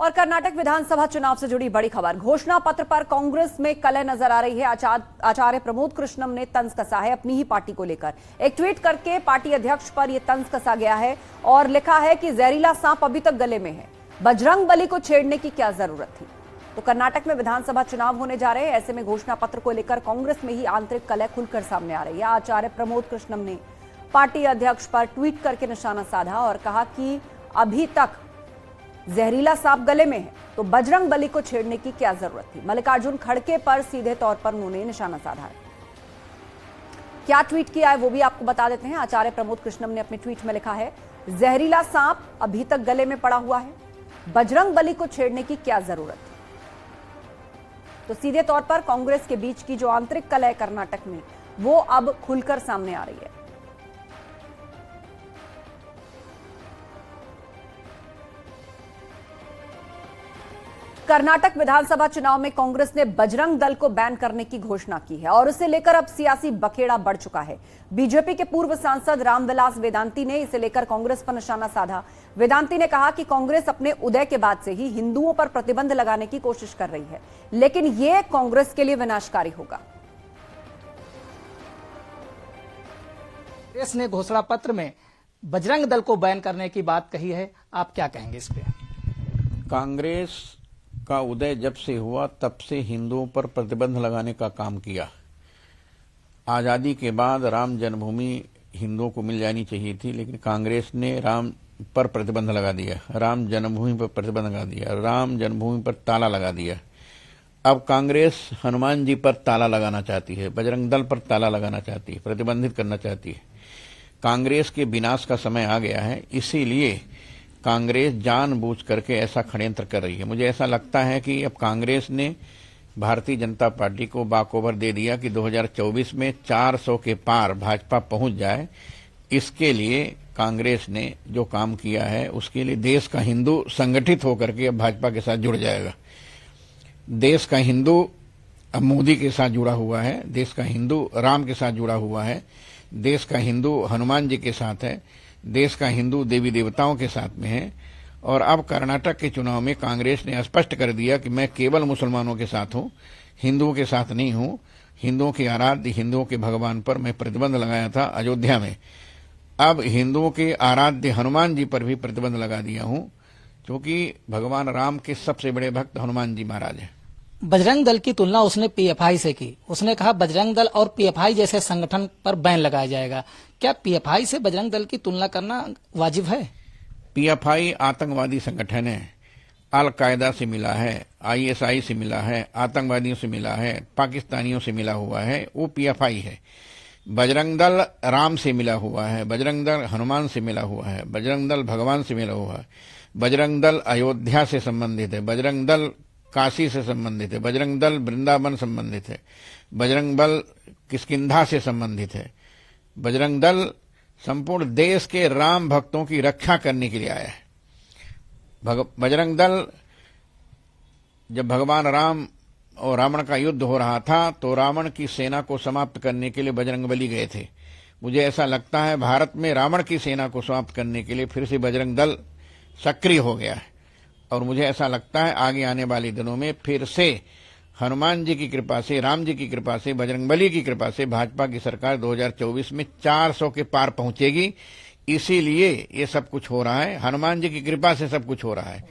और कर्नाटक विधानसभा चुनाव से जुड़ी बड़ी खबर। घोषणा पत्र पर कांग्रेस में कलह नजर आ रही है। आचार्य प्रमोद कृष्णम ने तंज कसा है अपनी ही पार्टी को लेकर। एक ट्वीट करके पार्टी अध्यक्ष पर यह तंज कसा गया है और लिखा है कि जहरीला सांप अभी तक गले में है, बजरंग बली को छेड़ने की क्या जरूरत थी। तो कर्नाटक में विधानसभा चुनाव होने जा रहे हैं, ऐसे में घोषणा पत्र को लेकर कांग्रेस में ही आंतरिक कलह खुलकर सामने आ रही है। आचार्य प्रमोद कृष्णम ने पार्टी अध्यक्ष पर ट्वीट करके निशाना साधा और कहा कि अभी तक जहरीला सांप गले में है तो बजरंग बली को छेड़ने की क्या जरूरत थी। मल्लिकार्जुन खड़गे पर सीधे तौर पर उन्होंने निशाना साधा है। क्या ट्वीट किया है वो भी आपको बता देते हैं। आचार्य प्रमोद कृष्णम ने अपने ट्वीट में लिखा है, जहरीला सांप अभी तक गले में पड़ा हुआ है, बजरंग बली को छेड़ने की क्या जरूरत थी। तो सीधे तौर पर कांग्रेस के बीच की जो आंतरिक कलह है कर्नाटक में, वो अब खुलकर सामने आ रही है। कर्नाटक विधानसभा चुनाव में कांग्रेस ने बजरंग दल को बैन करने की घोषणा की है और उसे लेकर अब सियासी बखेड़ा बढ़ चुका है। बीजेपी के पूर्व सांसद रामविलास वेदांती ने इसे लेकर कांग्रेस पर निशाना साधा। वेदांती ने कहा कि कांग्रेस अपने उदय के बाद से ही हिंदुओं पर प्रतिबंध लगाने की कोशिश कर रही है, लेकिन यह कांग्रेस के लिए विनाशकारी होगा। कांग्रेस ने घोषणा पत्र में बजरंग दल को बैन करने की बात कही है, आप क्या कहेंगे इस पे? कांग्रेस का उदय जब से हुआ तब से हिंदुओं पर प्रतिबंध लगाने का काम किया। आजादी के बाद राम जन्मभूमि हिंदुओं को मिल जानी चाहिए थी, लेकिन कांग्रेस ने राम पर प्रतिबंध लगा दिया, राम जन्मभूमि पर प्रतिबंध लगा दिया, राम जन्मभूमि पर ताला लगा दिया। अब कांग्रेस हनुमान जी पर ताला लगाना चाहती है, बजरंग दल पर ताला लगाना चाहती है, प्रतिबंधित करना चाहती है। कांग्रेस के विनाश का समय आ गया है, इसीलिए कांग्रेस जानबूझ करके ऐसा षड्यंत्र कर रही है। मुझे ऐसा लगता है कि अब कांग्रेस ने भारतीय जनता पार्टी को बाखबर दे दिया कि 2024 में 400 के पार भाजपा पहुंच जाए। इसके लिए कांग्रेस ने जो काम किया है उसके लिए देश का हिंदू संगठित होकर के अब भाजपा के साथ जुड़ जाएगा। देश का हिंदू अब मोदी के साथ जुड़ा हुआ है, देश का हिंदू राम के साथ जुड़ा हुआ है, देश का हिंदू हनुमान जी के साथ है, देश का हिंदू देवी देवताओं के साथ में है। और अब कर्नाटक के चुनाव में कांग्रेस ने स्पष्ट कर दिया कि मैं केवल मुसलमानों के साथ हूं, हिंदुओं के साथ नहीं हूं। हिंदुओं के आराध्य, हिंदुओं के भगवान पर मैं प्रतिबंध लगाया था अयोध्या में, अब हिंदुओं के आराध्य हनुमान जी पर भी प्रतिबंध लगा दिया हूं, क्योंकि भगवान राम के सबसे बड़े भक्त हनुमान जी महाराज हैं। बजरंग दल की तुलना उसने पीएफआई से की। उसने कहा बजरंग दल और पीएफआई जैसे संगठन पर बैन लगाया जाएगा। क्या पीएफआई से बजरंग दल की तुलना करना वाजिब है? पीएफआई आतंकवादी संगठन है, अल-कायदा से मिला है, आईएसआई से मिला है, आतंकवादियों से मिला है, पाकिस्तानियों से मिला हुआ है, वो पीएफआई है। बजरंग दल राम से मिला हुआ है, बजरंग दल हनुमान से मिला हुआ है, बजरंग दल भगवान से मिला हुआ है, बजरंग दल अयोध्या से संबंधित है, बजरंग दल काशी से संबंधित है, बजरंग दल वृंदावन संबंधित है, बजरंग दल किष्किंधा से संबंधित है। बजरंग दल संपूर्ण देश के राम भक्तों की रक्षा करने के लिए आया है। बजरंग दल जब भगवान राम और रावण का युद्ध हो रहा था तो रावण की सेना को समाप्त करने के लिए बजरंग बली गए थे। मुझे ऐसा लगता है भारत में रावण की सेना को समाप्त करने के लिए फिर से बजरंग दल सक्रिय हो गया है। और मुझे ऐसा लगता है आगे आने वाले दिनों में फिर से हनुमान जी की कृपा से, राम जी की कृपा से, बजरंगबली की कृपा से भाजपा की सरकार 2024 में 400 के पार पहुंचेगी। इसीलिए ये सब कुछ हो रहा है, हनुमान जी की कृपा से सब कुछ हो रहा है।